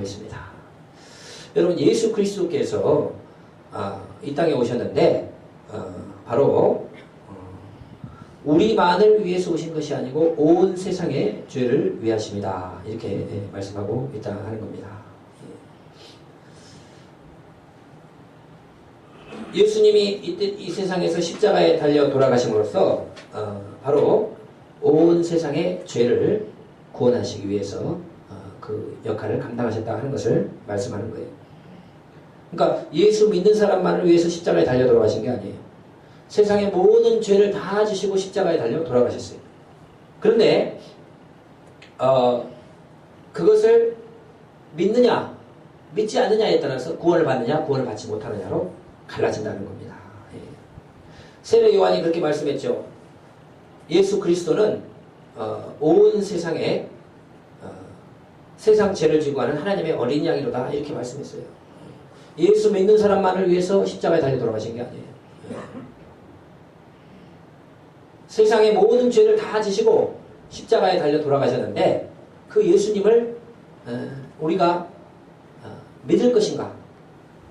있습니다. 여러분, 예수 그리스도께서 이 땅에 오셨는데 바로 우리만을 위해서 오신 것이 아니고 온 세상의 죄를 위하십니다. 이렇게 말씀하고 있다 하는 겁니다. 예수님이 이 세상에서 십자가에 달려 돌아가심으로써 바로 온 세상의 죄를 구원하시기 위해서 그 역할을 감당하셨다 하는 것을 말씀하는 거예요. 그러니까 예수 믿는 사람만을 위해서 십자가에 달려 돌아가신 게 아니에요. 세상의 모든 죄를 다 지시고 십자가에 달려 돌아가셨어요. 그런데 그것을 믿느냐 믿지 않느냐에 따라서 구원을 받느냐 구원을 받지 못하느냐로 갈라진다는 겁니다. 세례 요한이 그렇게 말씀했죠. 예수 그리스도는 온 세상에 세상 죄를 지고 하는 하나님의 어린 양이로다 이렇게 말씀했어요. 예수 믿는 사람만을 위해서 십자가에 달려 돌아가신 게 아니에요. 세상의 모든 죄를 다 지시고 십자가에 달려 돌아가셨는데 그 예수님을 우리가 믿을 것인가?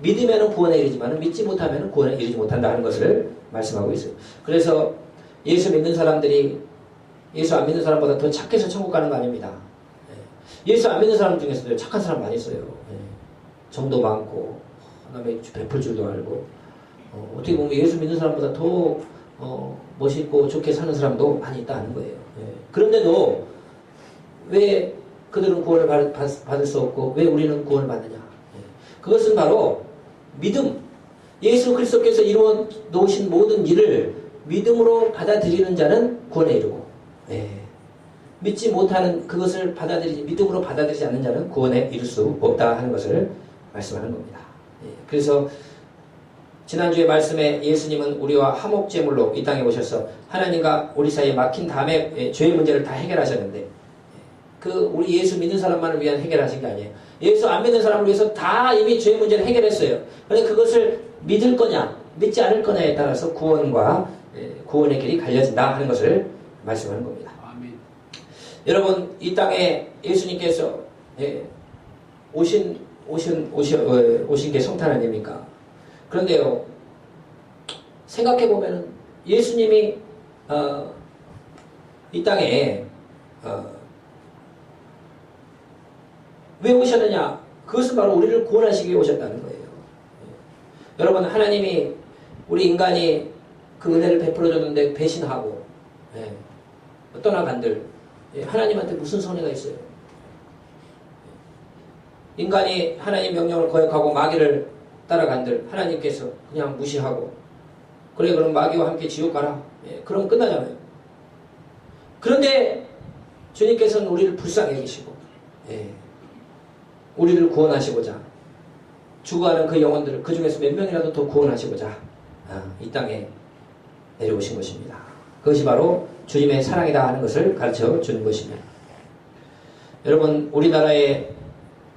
믿으면 구원에 이르지만 믿지 못하면 구원에 이르지 못한다는 것을 말씀하고 있어요. 그래서 예수 믿는 사람들이 예수 안 믿는 사람보다 더 착해서 천국 가는 거 아닙니다. 예수 안 믿는 사람 중에서도 착한 사람 많이 있어요. 정도 많고 그다음에 베풀 줄도 알고 어떻게 보면 예수 믿는 사람보다 더 멋있고 좋게 사는 사람도 많이 있다는 거예요. 그런데도 왜 그들은 구원을 받을 수 없고 왜 우리는 구원을 받느냐? 그것은 바로 믿음. 예수 그리스도께서 이루어 놓으신 모든 일을 믿음으로 받아들이는 자는 구원에 이르고 믿지 못하는 그것을 믿음으로 받아들이지 않는 자는 구원에 이를 수 없다 하는 것을 말씀하는 겁니다. 그래서 지난주에 말씀에 예수님은 우리와 화목제물로 이 땅에 오셔서 하나님과 우리 사이에 막힌 다음에 죄의 문제를 다 해결하셨는데 우리 예수 믿는 사람만을 위한 해결하신 게 아니에요. 예수 안 믿는 사람을 위해서 다 이미 죄의 문제를 해결했어요. 그런데 그것을 믿을 거냐 믿지 않을 거냐에 따라서 구원의 길이 갈려진다 하는 것을 말씀하는 겁니다. 아멘. 여러분 이 땅에 예수님께서 오신 게 성탄 아닙니까? 그런데요 생각해보면 예수님이 이 땅에 왜 오셨느냐? 그것은 바로 우리를 구원하시기 위해 오셨다는 거예요. 여러분 하나님이 우리 인간이 그 은혜를 베풀어줬는데 배신하고 떠나간들 하나님한테 무슨 손해가 있어요? 인간이 하나님 명령을 거역하고 마귀를 따라간들 하나님께서 그냥 무시하고 그래 그럼 마귀와 함께 지옥 가라. 그럼 끝나잖아요. 그런데 주님께서는 우리를 불쌍히 여기시고 우리를 구원하시고자 죽어가는 그 영혼들을 그 중에서 몇 명이라도 더 구원하시고자 이 땅에 내려오신 것입니다. 그것이 바로 주님의 사랑이다 하는 것을 가르쳐 주는 것입니다. 여러분 우리나라의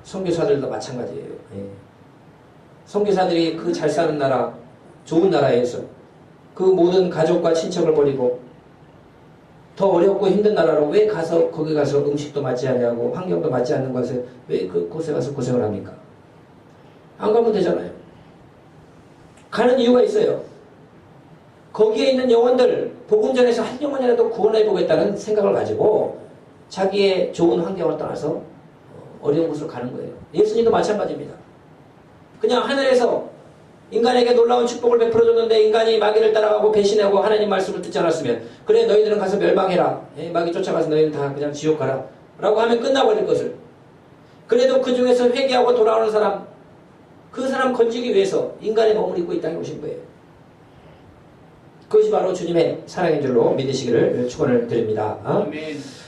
선교사들도 마찬가지예요. 선교사들이 그 잘 사는 나라 좋은 나라에서 그 모든 가족과 친척을 버리고 더 어렵고 힘든 나라로 왜 가서 거기 가서 음식도 맞지 않냐고 환경도 맞지 않는 것에 왜 그곳에 가서 고생을 합니까? 안 가면 되잖아요. 가는 이유가 있어요. 거기에 있는 영혼들 복음 전에서 한 영혼이라도 구원해 보겠다는 생각을 가지고 자기의 좋은 환경을 떠나서 어려운 곳으로 가는 거예요. 예수님도 마찬가지입니다. 그냥 하늘에서 인간에게 놀라운 축복을 베풀어줬는데 인간이 마귀를 따라가고 배신하고 하나님 말씀을 듣지 않았으면 그래 너희들은 가서 멸망해라. 마귀 쫓아가서 너희는 다 그냥 지옥 가라. 라고 하면 끝나버릴 것을. 그래도 그 중에서 회개하고 돌아오는 사람 그 사람 건지기 위해서 인간의 몸을 입고 이 땅에 오신 거예요. 그것이 바로 주님의 사랑인 줄로 믿으시기를 축원을 드립니다.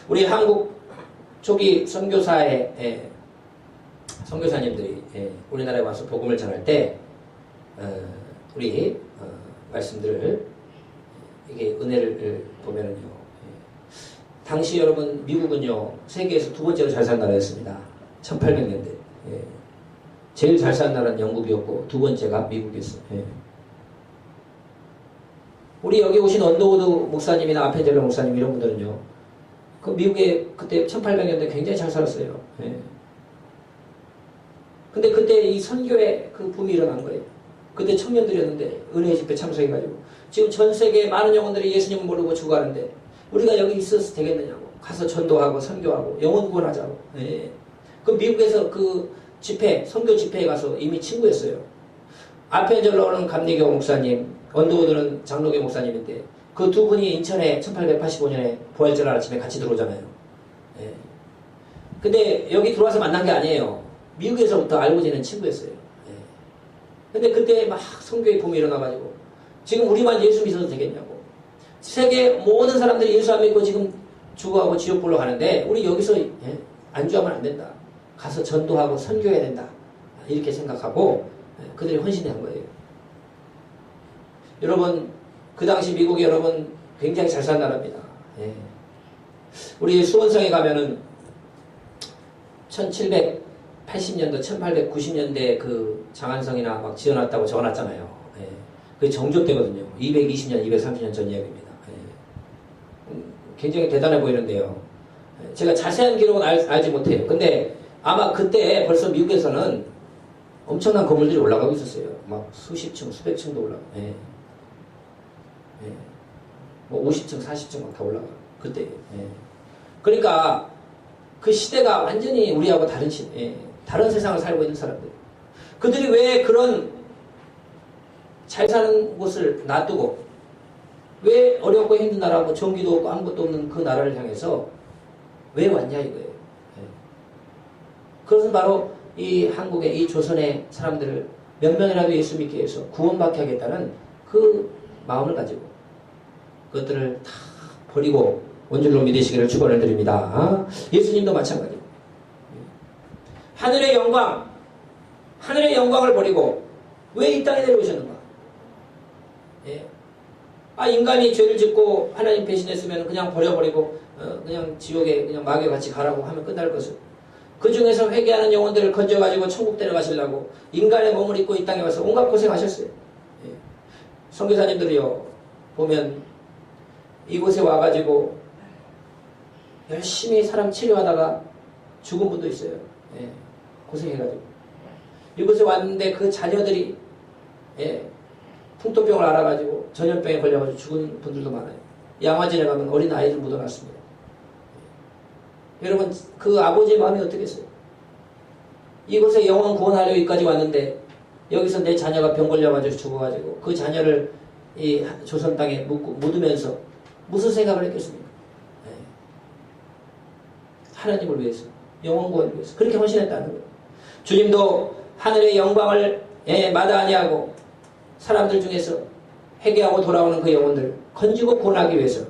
우리 한국 초기 선교사님들이 우리나라에 와서 복음을 전할 때 우리 말씀들을 이게 은혜를 보면은요. 당시 여러분 미국은요 세계에서 두 번째로 잘 산 나라였습니다. 1800년대. 제일 잘 산 나라는 영국이었고 두 번째가 미국이었어요. 우리 여기 오신 언더우드 목사님이나 아펜젤러 목사님 이런 분들은요. 그 미국에 그때 1800년대 굉장히 잘 살았어요. 근데 그때 이 선교의 그 붐이 일어난 거예요. 그때 청년들이었는데 은혜의 집회 참석해가지고 지금 전 세계 많은 영혼들이 예수님을 모르고 죽어가는데 우리가 여기 있어서 되겠느냐고. 가서 전도하고 선교하고 영혼 구원하자고. 예. 그 미국에서 그 집회, 선교 집회에 가서 이미 친구였어요. 아펜젤로는 감리교 목사님, 언더우드는 장로교 목사님인데 그 두 분이 인천에 1885년에 부활절 아침에 같이 들어오잖아요. 예. 근데 여기 들어와서 만난 게 아니에요. 미국에서부터 알고 지낸 친구였어요. 예. 근데 그때 막 선교의 붐이 일어나가지고 지금 우리만 예수 믿어도 되겠냐고. 세계 모든 사람들이 예수 안 믿고 지금 죽어가고 지옥 보러 가는데 우리 여기서 예? 안주하면 안 된다. 가서 전도하고 선교해야 된다. 이렇게 생각하고 그들이 헌신한 거예요. 여러분 그 당시 미국이 여러분 굉장히 잘 산 나라입니다. 예. 우리 수원성에 가면은 1780년도, 1890년대 그 장안성이나 막 지어놨다고 적어놨잖아요. 예. 그게 정족되거든요. 220년, 230년 전 이야기입니다. 예. 굉장히 대단해 보이는데요. 제가 자세한 기록은 알지 못해요. 근데 아마 그때 벌써 미국에서는 엄청난 건물들이 올라가고 있었어요. 막 수십 층, 수백 층도 올라가고. 예. 예. 뭐 50층, 40층 막 다 올라가고. 그때. 예. 그러니까 그 시대가 완전히 우리하고 다른 시대, 예. 다른 세상을 살고 있는 사람들. 그들이 왜 그런 잘 사는 곳을 놔두고 왜 어렵고 힘든 나라, 뭐 전기도 없고 아무것도 없는 그 나라를 향해서 왜 왔냐 이거예요. 예. 그것은 바로 이 한국의 이 조선의 사람들을 몇 명이라도 예수 믿게 해서 구원받게 하겠다는 그 마음을 가지고 그것들을 다 버리고 원줄로 믿으시기를 축원을 드립니다. 예수님도 마찬가지고 하늘의 영광을 버리고 왜 이 땅에 내려오셨는가? 예. 인간이 죄를 짓고 하나님 배신했으면 그냥 버려버리고 그냥 지옥에 그냥 마귀와 같이 가라고 하면 끝날 것을 그 중에서 회개하는 영혼들을 건져가지고 천국 데려가시려고 인간의 몸을 입고 이 땅에 와서 온갖 고생하셨어요. 예. 선교사님들이요 보면 이곳에 와가지고 열심히 사람 치료하다가 죽은 분도 있어요. 예. 고생해가지고 이곳에 왔는데 그 자녀들이 예. 풍토병을 알아가지고 전염병에 걸려가지고 죽은 분들도 많아요. 양화진에 가면 어린 아이들 묻어놨습니다. 여러분 그 아버지의 마음이 어떻겠어요? 이곳에 영혼 구원하려 여기까지 왔는데 여기서 내 자녀가 병 걸려가지고 죽어가지고 그 자녀를 이 조선 땅에 묻으면서 무슨 생각을 했겠습니까? 네. 하나님을 위해서 영혼 구원을 위해서 그렇게 헌신했다는 거예요. 주님도 하늘의 영광을 마다하냐고 사람들 중에서 회개하고 돌아오는 그 영혼들 건지고 구원하기 위해서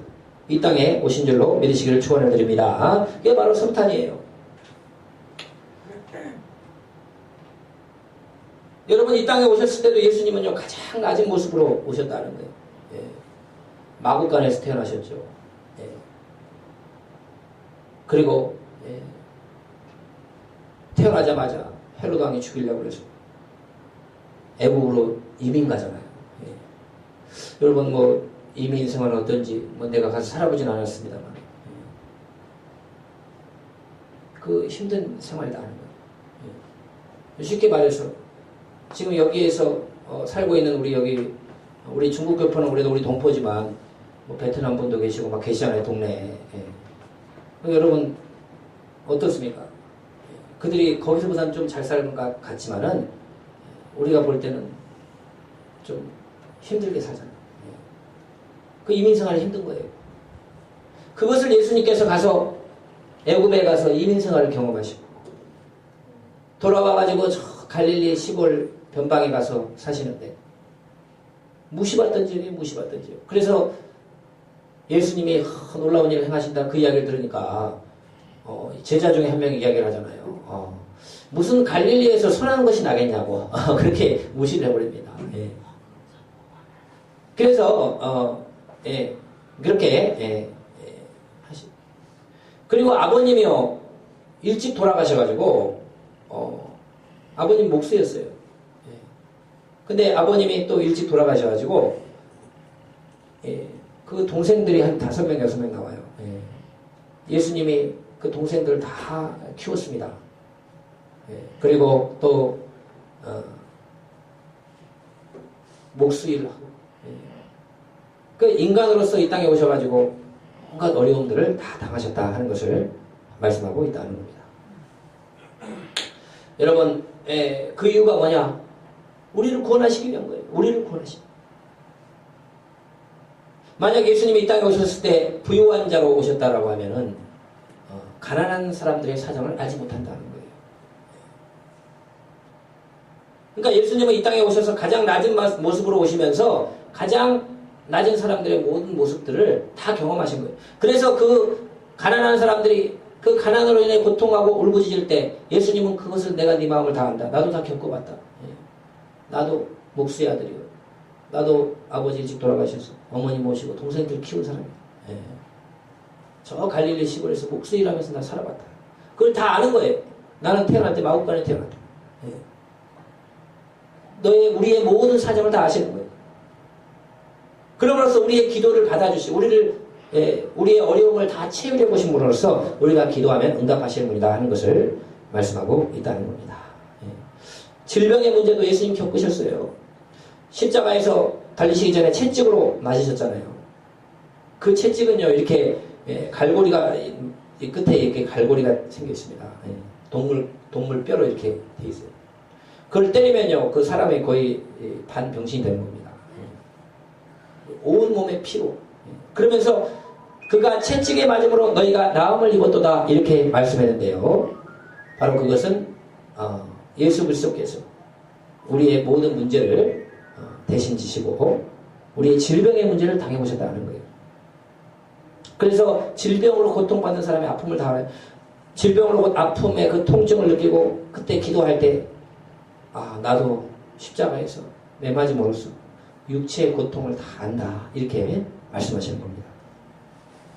이 땅에 오신 줄로 믿으시기를 축원을 드립니다. 이게 바로 성탄이에요. 여러분 이 땅에 오셨을 때도 예수님은요 가장 낮은 모습으로 오셨다는 거예요. 예. 마구간에서 태어나셨죠. 예. 그리고 예. 태어나자마자 헤롯 왕이 죽이려고 그래서 애국으로 이민 가잖아요. 예. 여러분 뭐 이민 생활은 어떤지 뭐 내가 가서 살아보진 않았습니다만 그 힘든 생활이다 하는 거예요. 예. 쉽게 말해서 지금 여기에서 살고 있는 우리 중국 교포는 그래도 우리 동포지만 뭐 베트남 분도 계시고 막 계시잖아요 동네에. 예. 여러분 어떻습니까? 그들이 거기서보다는 좀 잘 사는 것 같지만은 우리가 볼 때는 좀 힘들게 살잖아요. 그 이민생활이 힘든 거예요. 그것을 예수님께서 가서 애굽에 가서 이민생활을 경험하시고 돌아와가지고 저 갈릴리 시골 변방에 가서 사시는데 무시받던 지역이 무시받던 지역. 그래서 예수님이 놀라운 일을 행하신다 그 이야기를 들으니까 제자 중에 한 명이 이야기를 하잖아요. 무슨 갈릴리에서 선한 것이 나겠냐고 그렇게 무시를 해버립니다. 예. 그래서 예, 그렇게 하시. 그리고 아버님이요 일찍 돌아가셔가지고 아버님 목수였어요. 예. 근데 아버님이 또 일찍 돌아가셔가지고 예, 그 동생들이 한 5명, 6명 나와요. 예. 예수님이 그 동생들을 다 키웠습니다. 그리고 또 목수일을 하고 그 인간으로서 이 땅에 오셔가지고 온갖 어려움들을 다 당하셨다 하는 것을 말씀하고 있다는 겁니다. 여러분 그 이유가 뭐냐? 우리를 구원하시기 위한 거예요. 우리를 구원하시기. 만약 예수님이 이 땅에 오셨을 때 부유한 자로 오셨다라고 하면은 가난한 사람들의 사정을 알지 못한다는 거예요. 그러니까 예수님은 이 땅에 오셔서 가장 낮은 모습으로 오시면서 가장 낮은 사람들의 모든 모습들을 다 경험하신 거예요. 그래서 그 가난한 사람들이 그 가난으로 인해 고통하고 울부짖을 때 예수님은 그것을 내가 네 마음을 다 안다. 나도 다 겪어봤다. 나도 목수의 아들이고 나도 아버지 일찍 돌아가셔서 어머니 모시고 동생들 키운 사람이야. 저 갈릴리 시골에서 목수 일하면서 나 살아봤다. 그걸 다 아는 거예요. 나는 태어날 때 마국간에 태어났다. 우리의 모든 사정을 다 아시는 거예요. 그러므로서 우리의 기도를 받아주시고 우리의 어려움을 다 채우려 보신 분으로서 우리가 기도하면 응답하시는 분이다 하는 것을 말씀하고 있다는 겁니다. 질병의 문제도 예수님 겪으셨어요. 십자가에서 달리시기 전에 채찍으로 맞으셨잖아요. 그 채찍은요 이렇게 갈고리가 이 끝에 이렇게 갈고리가 생겨 있습니다. 동물 뼈로 이렇게 돼 있어요. 그걸 때리면요 그 사람이 거의 반병신이 되는 겁니다. 온 몸의 피로. 그러면서 그가 채찍에 맞음으로 너희가 나음을 입었도다 이렇게 말씀했는데요. 바로 그것은 예수 그리스도께서 우리의 모든 문제를 대신 지시고 우리의 질병의 문제를 당해보셨다는 거예요. 그래서 질병으로 고통받는 사람의 아픔을 다 알아요. 질병으로 아픔의 그 통증을 느끼고 그때 기도할 때 나도 십자가에서 매 맞음으로써 육체의 고통을 다 안다 이렇게 말씀하시는 겁니다.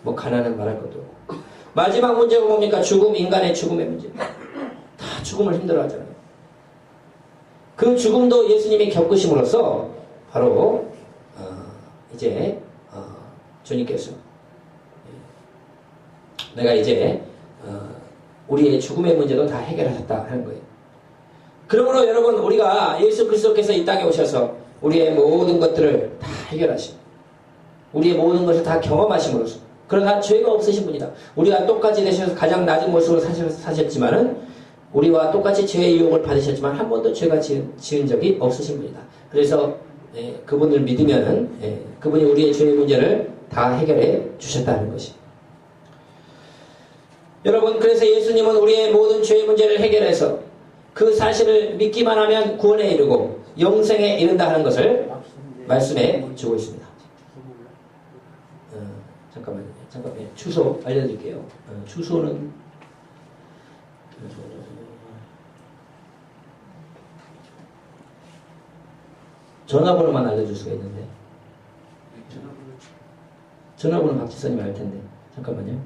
뭐 가난은 말할 것도 없고. 마지막 문제가 뭡니까? 죽음, 인간의 죽음의 문제. 다 죽음을 힘들어하잖아요. 그 죽음도 예수님이 겪으심으로써 바로 이제 주님께서 내가 이제 우리의 죽음의 문제도 다 해결하셨다 하는 거예요. 그러므로 여러분 우리가 예수 그리스도께서 이 땅에 오셔서 우리의 모든 것들을 다 해결하시고 우리의 모든 것을 다 경험하심으로써 그러나 죄가 없으신 분이다. 우리가 똑같이 되셔서 가장 낮은 모습으로 사셨지만은 우리와 똑같이 죄의 유혹을 받으셨지만 한 번도 죄가 지은 적이 없으신 분이다. 그래서 그분을 믿으면은 그분이 우리의 죄의 문제를 다 해결해 주셨다는 것이. 여러분 그래서 예수님은 우리의 모든 죄의 문제를 해결해서 그 사실을 믿기만 하면 구원에 이르고 영생에 이른다 하는 것을 말씀해 주고 있습니다. 잠깐만요. 주소 알려드릴게요. 주소는 전화번호만 알려줄 수가 있는데 전화번호 박 지사님이 알 텐데 잠깐만요.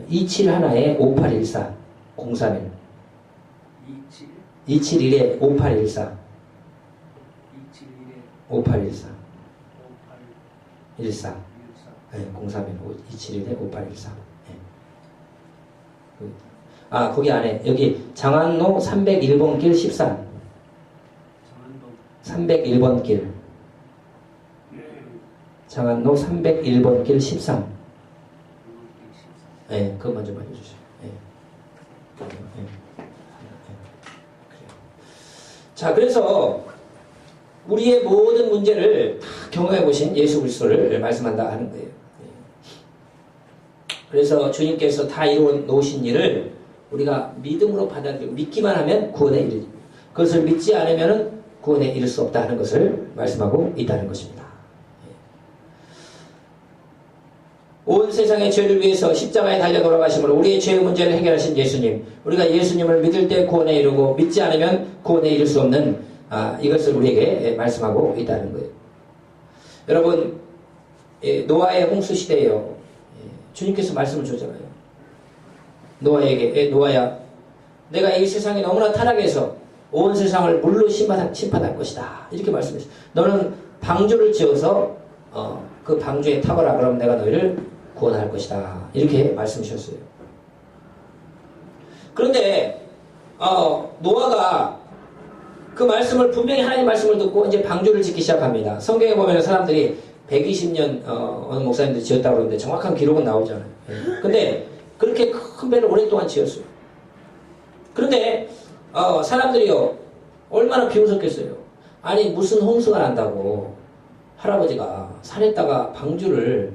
271에 5814 031 271에 5814 5814 14 031 271에 5814 거기 안에 여기 장안로 301번 길 13 301번 길 장안로 301번 길 13 그거 먼저 말해주세요. 자, 그래서 우리의 모든 문제를 다 경험해 보신 예수 그리스도를 말씀한다 하는 거예요. 그래서 주님께서 다 이루어 놓으신 일을 우리가 믿음으로 받아들이고 믿기만 하면 구원에 이르지. 그것을 믿지 않으면 구원에 이를 수 없다 하는 것을 말씀하고 있다는 것입니다. 온 세상의 죄를 위해서 십자가에 달려 돌아가심으로 우리의 죄의 문제를 해결하신 예수님, 우리가 예수님을 믿을 때 구원에 이르고 믿지 않으면 구원에 이를 수 없는 이것을 우리에게 말씀하고 있다는 거예요. 여러분 노아의 홍수 시대에요. 주님께서 말씀을 주잖아요. 노아에게 노아야 내가 이 세상이 너무나 타락해서 온 세상을 물로 심판할 것이다. 이렇게 말씀했어요. 너는 방주를 지어서 그 방주에 타거라. 그럼 내가 너희를 구원할 것이다. 이렇게 말씀하셨어요. 그런데 노아가 그 말씀을 분명히 하나님 말씀을 듣고 이제 방주를 짓기 시작합니다. 성경에 보면 사람들이 120년 어느 목사님들이 지었다고 그러는데 정확한 기록은 나오잖아요. 근데 그렇게 큰 배를 오랫동안 지었어요. 그런데 사람들이요 얼마나 비웃었겠어요. 아니 무슨 홍수가 난다고 할아버지가 산에다가 방주를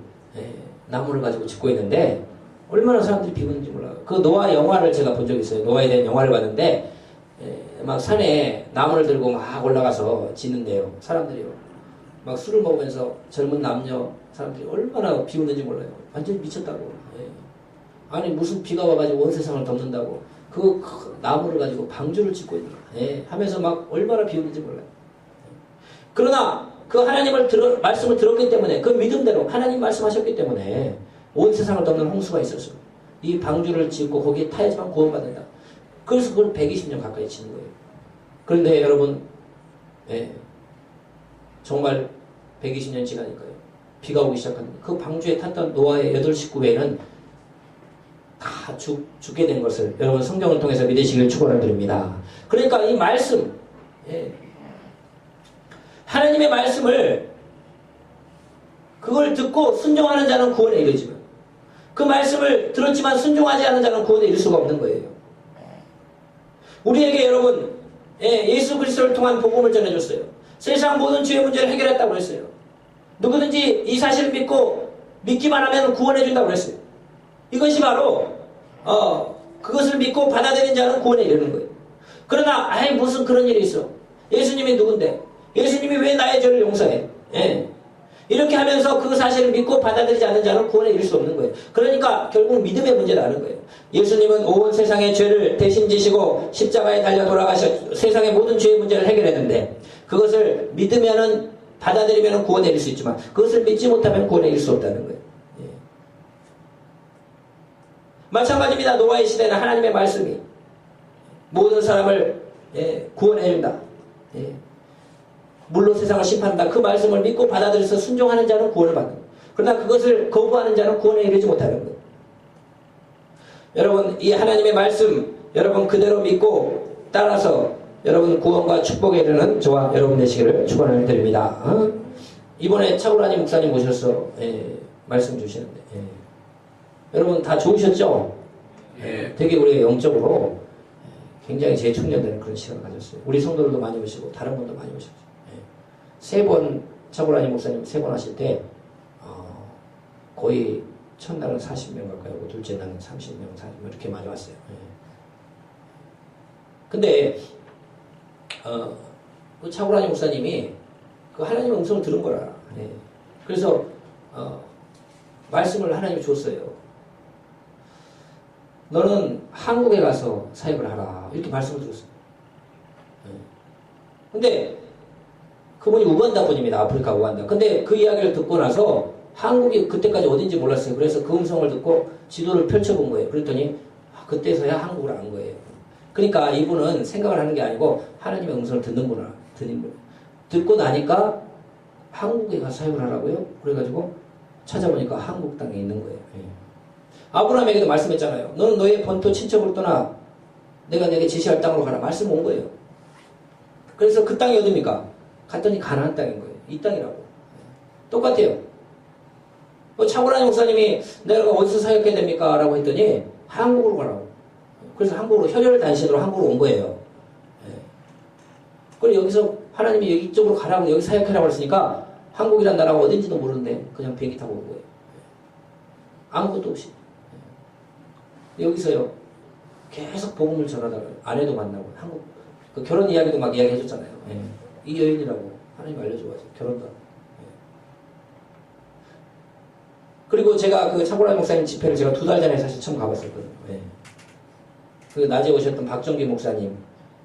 나무를 가지고 짓고 있는데 얼마나 사람들이 비웃는지 몰라요. 그 노아 영화를 제가 본 적이 있어요. 노아에 대한 영화를 봤는데 막 산에 나무를 들고 막 올라가서 짓는데요. 사람들이요. 막 술을 먹으면서 젊은 남녀 사람들이 얼마나 비웃는지 몰라요. 완전히 미쳤다고. 아니 무슨 비가 와가지고 온 세상을 덮는다고 그 나무를 가지고 방주를 짓고 있는 거야. 하면서 막 얼마나 비웃는지 몰라요. 그러나 그 하나님을 말씀을 들었기 때문에 그 믿음대로 하나님 말씀하셨기 때문에 온 세상을 덮는 홍수가 있었어요. 이 방주를 짓고 거기에 타야지만 구원받는다. 그래서 그걸 120년 가까이 짓는 거예요. 그런데 여러분 정말 120년 지나니까요. 비가 오기 시작합니다. 그 방주에 탔던 노아의 8식구 외에는 다 죽게 된 것을 여러분 성경을 통해서 믿으시길 축원드립니다. 그러니까 이 말씀 하나님의 말씀을 그걸 듣고 순종하는 자는 구원에 이르지만 그 말씀을 들었지만 순종하지 않는 자는 구원에 이를 수가 없는 거예요. 우리에게 여러분 예수 그리스도를 통한 복음을 전해줬어요. 세상 모든 죄의 문제를 해결했다고 했어요. 누구든지 이 사실을 믿기만 하면 구원해준다고 했어요. 이것이 바로 그것을 믿고 받아들인 자는 구원에 이르는 거예요. 그러나 무슨 그런 일이 있어. 예수님이 누군데? 예수님이 왜 나의 죄를 용서해? 이렇게 하면서 그 사실을 믿고 받아들이지 않는 자는 구원에 이를 수 없는 거예요. 그러니까 결국 믿음의 문제라는 거예요. 예수님은 온 세상의 죄를 대신 지시고 십자가에 달려 돌아가셔 세상의 모든 죄의 문제를 해결했는데 그것을 믿으면은 받아들이면 구원에 이를 수 있지만 그것을 믿지 못하면 구원에 이를 수 없다는 거예요. 마찬가지입니다. 노아의 시대는 하나님의 말씀이 모든 사람을 구원해준다. 물로 세상을 심판한다. 그 말씀을 믿고 받아들여서 순종하는 자는 구원을 받는 거예요. 그러나 그것을 거부하는 자는 구원에 이르지 못하는 거예요. 여러분 이 하나님의 말씀 여러분 그대로 믿고 따라서 여러분 구원과 축복에 이르는 저와 여러분 되시기를 축원을 드립니다. 이번에 차우라니 목사님 모셔서 말씀 주시는데 여러분 다 좋으셨죠? 되게 우리 영적으로 굉장히 재충전되는 그런 시간을 가졌어요. 우리 성도들도 많이 오시고 다른 분도 많이 오셨어요. 3번 차고라니 목사님 3번 하실 때 거의 첫날은 40명 가까이 오고 둘째 날은 30명, 40명 이렇게 많이 왔어요. 근데 그 차고라니 목사님이 그 하나님의 음성을 들은 거라. 그래서 말씀을 하나님이 줬어요. 너는 한국에 가서 사역을 하라. 이렇게 말씀을 드렸어요. 근데 그분이 우간다 분입니다. 아프리카 우간다. 근데 그 이야기를 듣고 나서 한국이 그때까지 어딘지 몰랐어요. 그래서 그 음성을 듣고 지도를 펼쳐본 거예요. 그랬더니 그때서야 한국을 안 거예요. 그러니까 이분은 생각을 하는 게 아니고 하나님의 음성을 듣는구나. 듣고 나니까 한국에 가서 사역을 하라고요. 그래가지고 찾아보니까 한국 땅에 있는 거예요. 아브라함에게도 말씀했잖아요. 너는 너의 본토 친척으로 떠나 내가 내게 지시할 땅으로 가라. 말씀 온 거예요. 그래서 그 땅이 어딥니까? 갔더니 가나안 땅인 거예요. 이 땅이라고. 똑같아요. 차고라니 목사님이 내가 어디서 사역해야 됩니까? 라고 했더니 한국으로 가라고. 그래서 한국으로 혈혈 단신으로 한국으로 온 거예요. 그리고 여기서 하나님이 이쪽으로 가라고 여기 사역하라고 했으니까 한국이란 나라가 어딘지도 모르는데 그냥 비행기 타고 온 거예요. 아무것도 없이. 여기서요 계속 복음을 전하다가 아내도 만나고 한국 그 결혼 이야기도 막 이야기해줬잖아요. 이 여인이라고 하나님 알려줘가지고 결혼도 하고. 그리고 제가 그 차고라니 목사님 집회를 제가 2달 전에 사실 처음 가봤었거든요. 그 낮에 오셨던 박정기 목사님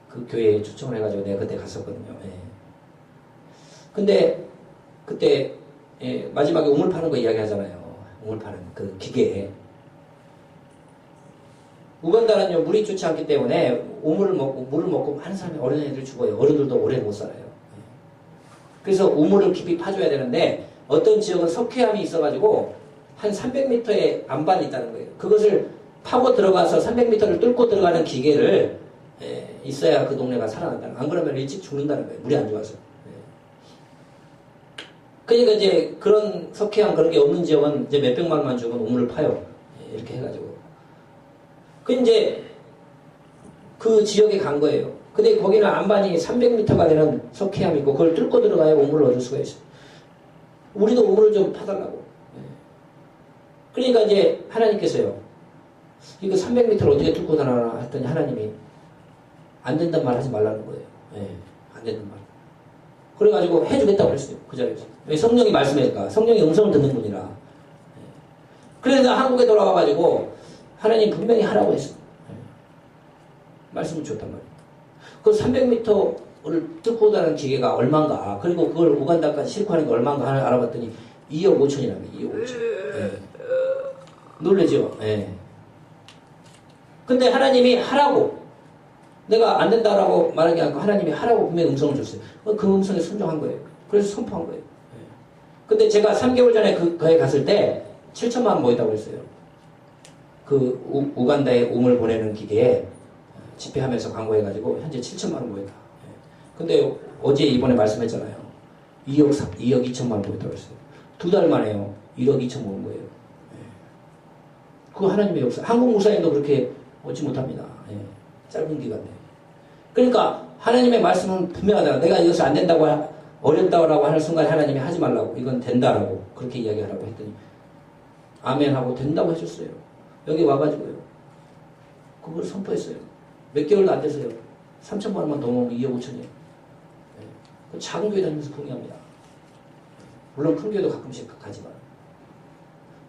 그 교회에 초청을 해가지고 내가 그때 갔었거든요. 근데 그때 마지막에 우물 파는 거 이야기하잖아요. 우물 파는 그 기계에 우간다는요 물이 좋지 않기 때문에 우물을 먹고 물을 먹고 많은 사람이 어린애들이 죽어요. 어른들도 오래 못 살아요. 그래서 우물을 깊이 파줘야 되는데 어떤 지역은 석회암이 있어가지고 한 300m의 안반이 있다는 거예요. 그것을 파고 들어가서 300m를 뚫고 들어가는 기계를 있어야 그 동네가 살아난다. 안 그러면 일찍 죽는다는 거예요. 물이 안 좋아서. 그러니까 이제 그런 석회암 그런 게 없는 지역은 이제 몇백만 원만 주면 우물을 파요. 이렇게 해가지고. 그 이제 그 지역에 간 거예요. 근데 거기는 안반이 300m가 되는 석회암이 있고 그걸 뚫고 들어가야 우물을 얻을 수가 있어요. 우리도 우물을 좀 파달라고. 그러니까 이제 하나님께서요. 이거 300m를 어떻게 뚫고 다니나 했더니 하나님이 안 된단 말 하지 말라는 거예요. 안 된단 말. 그래가지고 해주겠다고 그랬어요. 그 자리에서. 왜 성령이 말씀하니까. 성령이 음성을 듣는 분이라. 그래서 한국에 돌아와가지고 하나님 분명히 하라고 했어. 말씀을 줬단 말이에요. 그 300m를 뚫고 다니는 기계가 얼마인가. 그리고 그걸 우간다까지 싣고 하는 게 얼마인가 하나 알아봤더니 2억 5천이라는 거예요. 2억 5천. 놀라죠? 근데 하나님이 하라고. 내가 안 된다라고 말한 게 아니고 하나님이 하라고 분명히 음성을 줬어요. 그 음성에 순종한 거예요. 그래서 선포한 거예요. 근데 제가 3개월 전에 거기 갔을 때 7천만 원 모였다고 그랬어요. 그 우간다에 우물 보내는 기계에 집회하면서 광고해가지고 현재 7천만 원 모였다. 근데 어제 이번에 말씀했잖아요. 2억 2천만 원 모였다고 그랬어요. 2달 만에요. 1억 2천 모은 거예요. 그거 하나님의 역사. 한국 목사님도 그렇게 얻지 못합니다. 짧은 기간에. 그러니까 하나님의 말씀은 분명하다. 내가 이것을 안 된다고 어렵다고 하는 순간에 하나님이 하지 말라고. 이건 된다라고. 그렇게 이야기하라고 했더니 아멘 하고 된다고 해줬어요. 여기 와가지고요. 그걸 선포했어요. 몇 개월도 안 돼서요. 3천만 원만 더 모으면 2억 5천이에요. 작은 교회 다니면서 동의합니다. 물론 큰 교회도 가끔씩 가지만.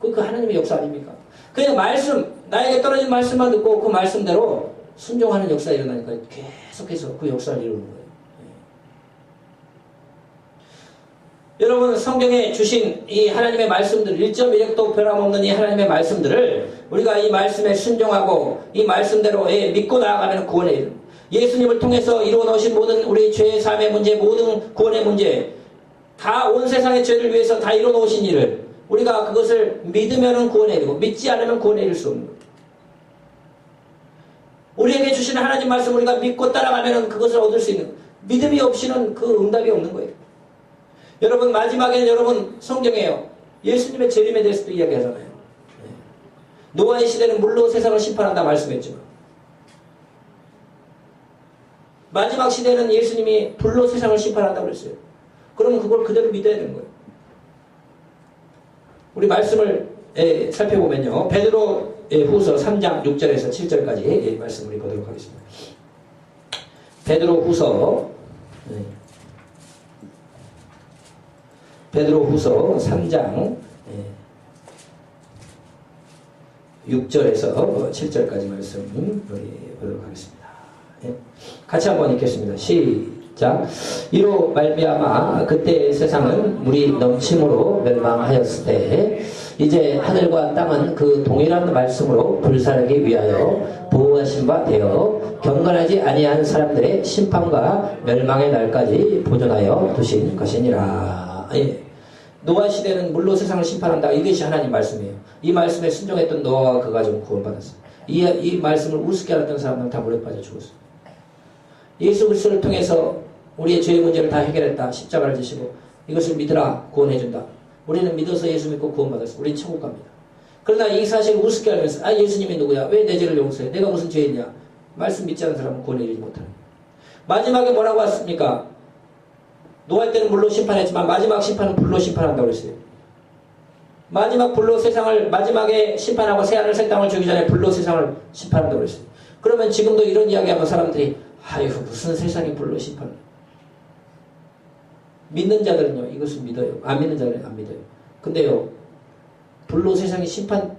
그 하나님의 역사 아닙니까? 그냥 말씀, 나에게 떨어진 말씀만 듣고 그 말씀대로 순종하는 역사가 일어나니까 계속해서 그 역사를 이루는 거예요. 여러분 성경에 주신 이 하나님의 말씀들 1.1획도 변함없는 이 하나님의 말씀들을 우리가 이 말씀에 순종하고 이 말씀대로 믿고 나아가면 구원에 이릅니다. 예수님을 통해서 이루어 놓으신 모든 우리 죄의 삶의 문제, 모든 구원의 문제, 다 온 세상의 죄를 위해서 다 이루어 놓으신 일을 우리가 그것을 믿으면 구원에 이르고 믿지 않으면 구원에 이를 수 없는 거예요. 우리에게 주시는 하나님 말씀 우리가 믿고 따라가면 그것을 얻을 수 있는 거예요. 믿음이 없이는 그 응답이 없는 거예요. 여러분 마지막에는 여러분 성경에요. 예수님의 재림에 대해서도 이야기하잖아요. 노아의 시대는 물로 세상을 심판한다 말씀했지만 마지막 시대는 예수님이 불로 세상을 심판한다고 그랬어요. 그러면 그걸 그대로 믿어야 되는 거예요. 우리 말씀을 살펴보면요. 베드로 후서 3장 6절에서 7절까지 말씀 우리 보도록 하겠습니다. 베드로 후서 3장 6절에서 7절까지 말씀 우리 보도록 하겠습니다. 같이 한번 읽겠습니다. 시작. 이로 말미암아 그때 세상은 물이 넘침으로 멸망하였을 때 이제 하늘과 땅은 그 동일한 말씀으로 불사르기 위하여 보호하신 바 되어 경건하지 아니한 사람들의 심판과 멸망의 날까지 보존하여 두신 것이니라. 노아 시대는 물로 세상을 심판한다. 이것이 하나님 말씀이에요. 이 말씀에 순종했던 노아와 그 가족은 구원받았어요. 이 말씀을 우습게 알았던 사람들은 다 물에 빠져 죽었어요. 예수 그리스도를 통해서 우리의 죄의 문제를 다 해결했다. 십자가를 지시고 이것을 믿으라 구원해준다. 우리는 믿어서 예수 믿고 구원받았어. 우리는 천국 갑니다. 그러나 이 사실을 우습게 알면서 예수님이 누구야? 왜 내 죄를 용서해? 내가 무슨 죄 있냐? 말씀 믿지 않는 사람은 구원에 이르지 못하는 거예요. 마지막에 뭐라고 왔습니까? 노아 때는 물로 심판했지만 마지막 심판은 불로 심판한다고 그랬어요. 마지막 불로 세상을 마지막에 심판하고 새하늘 새 땅을 주기 전에 불로 세상을 심판한다고 그랬어요. 그러면 지금도 이런 이야기하면 사람들이 아유 무슨 세상이 불로 심판. 믿는 자들은요 이것을 믿어요. 안 믿는 자들은 안 믿어요. 근데요 불로 세상이 심판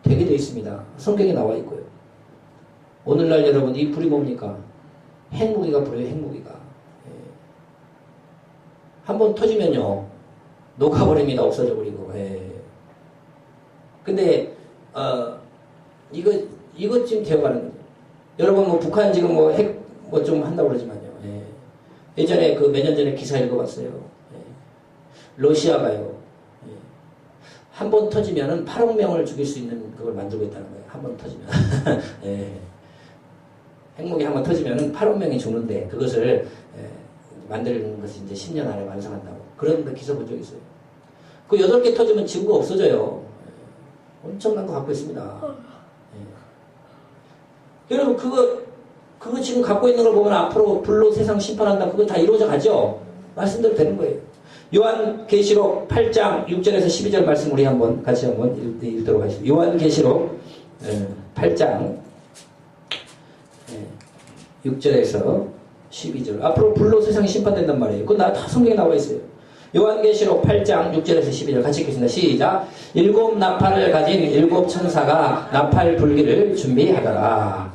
되게 되어 있습니다. 성경에 나와 있고요. 오늘날 여러분 이 불이 뭡니까? 핵무기가 불어요. 핵무기가. 한번 터지면요 녹아버립니다. 없어져 버리고. 근데 이것 지금 되어가는 거죠. 여러분 뭐 북한 지금 뭐 핵 뭐 좀 한다고 그러지만요. 예전에 그 몇 년 전에 기사 읽어봤어요. 러시아가요 한 번 터지면은 8억 명을 죽일 수 있는 그걸 만들고 있다는 거예요. 한 번 터지면. 예. 핵무기 한 번 터지면은 8억 명이 죽는데 그것을 만드는 것이 이제 10년 안에 완성한다고. 그런 기사 본 적 있어요. 그 8개 터지면 지구가 없어져요. 엄청난 거 갖고 있습니다. 예. 여러분, 그거 지금 갖고 있는 걸 보면 앞으로 불로 세상 심판한다. 그거 다 이루어져 가죠? 말씀대로 되는 거예요. 요한계시록 8장 6절에서 12절 말씀 우리 같이 한번 읽도록 하겠습니다. 요한계시록 8장 6절에서 12절. 앞으로 불로 세상이 심판된단 말이에요. 그건 다 성경에 나와 있어요. 요한계시록 8장 6절에서 12절 같이 읽겠습니다. 시작. 7 나팔을 가진 7 천사가 나팔 불기를 준비하더라.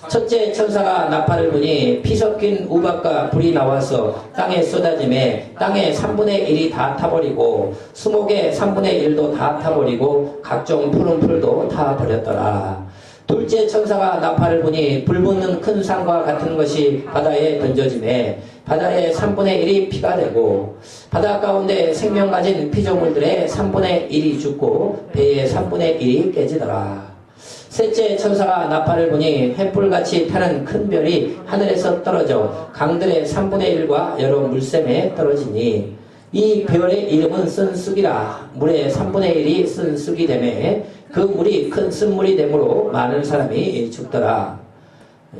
첫째 천사가 나팔을 부니 피 섞인 우박과 불이 나와서 땅에 쏟아짐에 땅의 3분의 1이 다 타버리고 수목의 3분의 1도 다 타버리고 각종 푸른 풀도 타버렸더라. 둘째 천사가 나팔을 부니 불 붙는 큰 산과 같은 것이 바다에 던져짐에 바다의 3분의 1이 피가 되고 바다 가운데 생명 가진 피조물들의 3분의 1이 죽고 배의 3분의 1이 깨지더라. 셋째 천사가 나팔을 부니 횃불같이 타는 큰 별이 하늘에서 떨어져 강들의 3분의 1과 여러 물샘에 떨어지니 이 별의 이름은 쓴쑥이라. 물의 3분의 1이 쓴쑥이 되매 그 물이 큰 쓴물이 되므로 많은 사람이 죽더라.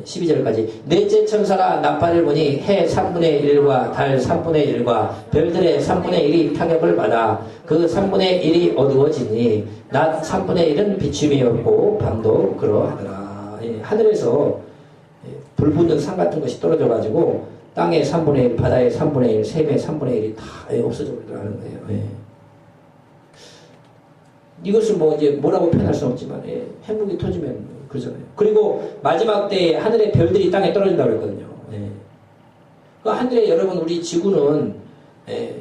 12절까지. 넷째 천사가 나팔을 부니 해 3분의 1과 달 3분의 1과 별들의 3분의 1이 타격을 받아 그 3분의 1이 어두워지니 낮 3분의 1은 비춤이 없고 밤도 그러하더라. 하늘에서 불 붙는 산 같은 것이 떨어져 가지고 땅의 3분의 1, 바다의 3분의 1, 샘의 3분의 1이 다 없어져 버리더라는 거예요. 이것을 뭐 이제 뭐라고 표현할 수는 없지만 핵무기 터지면 그러잖아요. 그리고 마지막 때에 하늘의 별들이 땅에 떨어진다고 그랬거든요. 그 하늘에 여러분 우리 지구는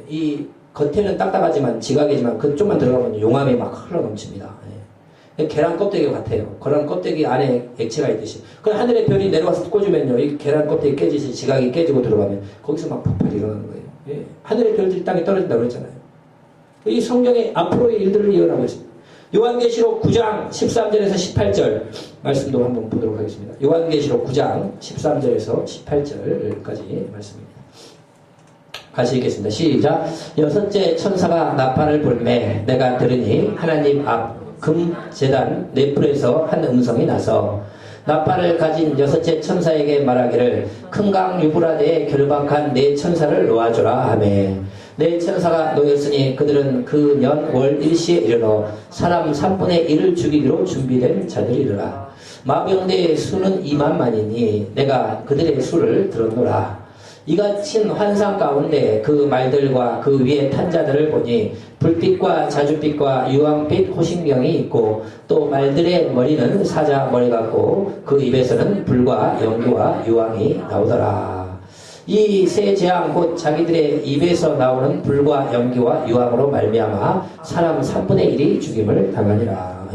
이 겉에는 딱딱하지만 지각이지만 그 좀만 들어가면 용암이 막 흘러 넘칩니다. 계란 껍데기 같아요. 계란 껍데기 안에 액체가 있듯이. 그 하늘의 별이 내려와서 꽂으면요, 이 계란 껍데기 깨지듯이 지각이 깨지고 들어가면 거기서 막 폭발이 일어나는 거예요. 하늘의 별들이 땅에 떨어진다고 그랬잖아요. 이 성경의 앞으로의 일들을 예언하고 있습니다. 요한계시록 9장 13절에서 18절 말씀도 한번 보도록 하겠습니다. 요한계시록 9장 13절에서 18절까지 말씀입니다. 같이 읽겠습니다. 시작. 여섯째 천사가 나팔을 불매 내가 들으니 하나님 앞 금제단 넷불에서 한 음성이 나서 나팔을 가진 여섯째 천사에게 말하기를 큰 강 유브라데에 결박한 네 천사를 놓아주라 하매 네 천사가 놓였으니 그들은 그 년 월 일시에 이르러 사람 3분의 1을 죽이기로 준비된 자들이라. 마병대의 수는 2만만이니 내가 그들의 수를 들었노라. 이같은 환상 가운데 그 말들과 그 위에 탄 자들을 보니 불빛과 자줏빛과 유황빛 호신경이 있고 또 말들의 머리는 사자 머리 같고 그 입에서는 불과 연기와 유황이 나오더라. 이 세 재앙 곧 자기들의 입에서 나오는 불과 연기와 유황으로 말미암아 사람 3분의 1이 죽임을 당하니라.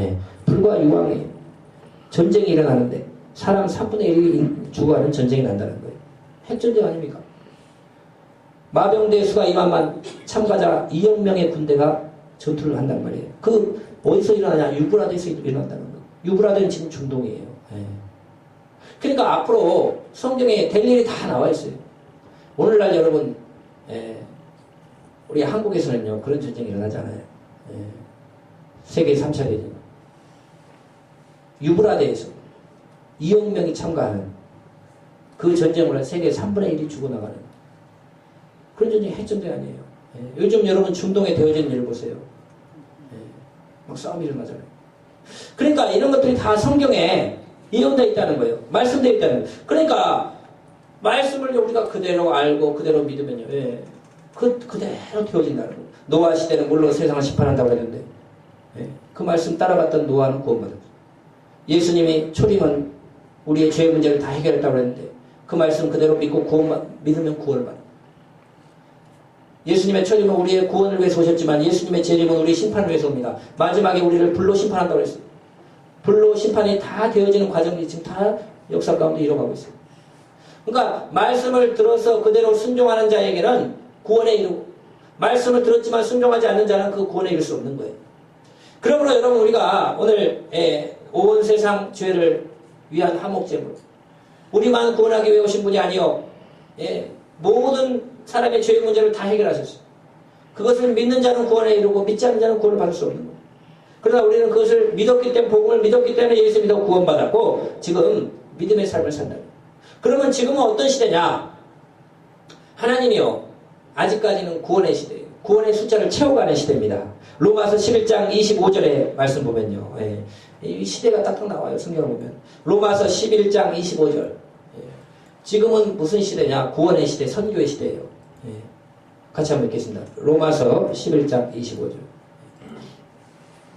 불과 유황이 전쟁이 일어나는데 사람 3분의 1이 죽어가는 전쟁이 난다는 거예요. 핵전쟁 아닙니까? 마병대 수가 2만만 참가자 2억 명의 군대가 전투를 한단 말이에요. 그 어디서 일어나냐? 유브라데에서 일어난다는 거예요. 유브라데는 지금 중동이에요. 그러니까 앞으로 성경에 될 일이 다 나와 있어요. 오늘날 여러분 우리 한국에서는요 그런 전쟁이 일어나잖아요. 세계 3차 대전 유브라데에서 2억 명이 참가하는 그 전쟁으로 세계 3분의 1이 죽어나가는 그런 전쟁이 핵전쟁 아니에요. 요즘 여러분 중동에 되어지는 일을 보세요. 막 싸움이 일어나잖아요. 그러니까 이런 것들이 다 성경에 예언되어 있다는 거예요. 말씀되어 있다는 거예요. 그러니까 말씀을 우리가 그대로 알고 그대로 믿으면요. 그대로 되어진다는 거예요. 노아 시대는 물론 세상을 심판한다고 했는데 그 말씀 따라갔던 노아는 구원받았어요. 예수님이 초림은 우리의 죄 문제를 다 해결했다고 했는데 그 말씀 그대로 믿고 믿으면 구원을 받아요. 예수님의 초림은 우리의 구원을 위해서 오셨지만 예수님의 재림은 우리의 심판을 위해서 옵니다. 마지막에 우리를 불로 심판한다고 했어요. 불로 심판이 다 되어지는 과정이 지금 다 역사 가운데 이뤄가고 있어요. 그러니까 말씀을 들어서 그대로 순종하는 자에게는 구원에 이르고 말씀을 들었지만 순종하지 않는 자는 그 구원에 이를 수 없는 거예요. 그러므로 여러분 우리가 오늘 온 세상 죄를 위한 화목제물, 우리만 구원하기 위해 오신 분이 아니요 모든 사람의 죄의 문제를 다 해결하셨어요. 그것을 믿는 자는 구원에 이르고 믿지 않는 자는 구원을 받을 수 없는 거예요. 그러나 우리는 그것을 믿었기 때문에, 복음을 믿었기 때문에 예수 믿어 구원받았고 지금 믿음의 삶을 산다. 그러면 지금은 어떤 시대냐? 하나님이요 아직까지는 구원의 시대예요. 구원의 숫자를 채워가는 시대입니다. 로마서 11장 25절에 말씀 보면요, 이 시대가 딱딱 나와요. 성경을 보면 로마서 11장 25절. 지금은 무슨 시대냐? 구원의 시대, 선교의 시대예요. 같이 한번 읽겠습니다. 로마서 11장 25절.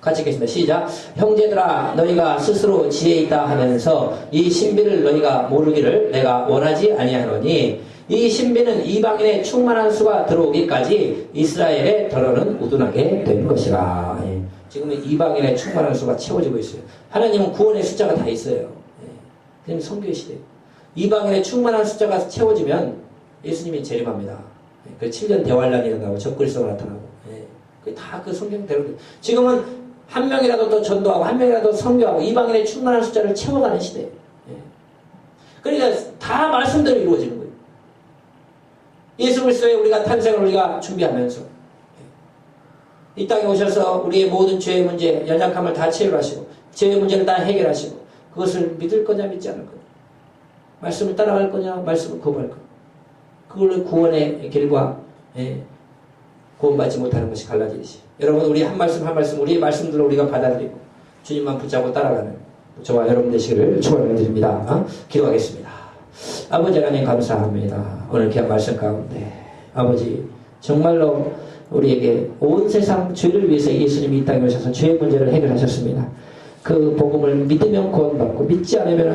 같이 읽겠습니다. 시작. 형제들아 너희가 스스로 지혜 있다 하면서 이 신비를 너희가 모르기를 내가 원하지 아니하노니 이 신비는 이방인의 충만한 수가 들어오기까지 이스라엘의 덜어는 우둔하게 된 것이라. 지금은 이방인의 충만한 수가 채워지고 있어요. 하나님은 구원의 숫자가 다 있어요. 그냥 선교의 시대. 이방인의 충만한 숫자가 채워지면 예수님이 재림합니다. 그 7년 대환란이 일어나고 적그리스도가 나타나고. 그게 다 그 성경대로. 지금은 한 명이라도 더 전도하고 한 명이라도 선교하고 이방인의 충만한 숫자를 채워가는 시대예요. 그러니까 다 말씀대로 이루어지는 거예요. 예수 그리스도의 우리가 탄생을 우리가 준비하면서 이 땅에 오셔서 우리의 모든 죄의 문제, 연약함을 다 치유하시고 죄의 문제를 다 해결하시고 그것을 믿을 거냐 믿지 않을 거냐, 말씀을 따라갈 거냐 말씀을 거부할 거냐, 그걸로 구원의 길과 구원받지 못하는 것이 갈라지듯이 여러분 우리 한 말씀 한 말씀 우리의 말씀들로 우리가 받아들이고 주님만 붙잡고 따라가는 저와 여러분 되시기를 축원드립니다. 기도하겠습니다. 아버지 하나님 감사합니다. 오늘 귀한 말씀 가운데 아버지 정말로 우리에게 온 세상 죄를 위해서 예수님이 이 땅에 오셔서 죄의 문제를 해결하셨습니다. 그 복음을 믿으면 구원받고 믿지 않으면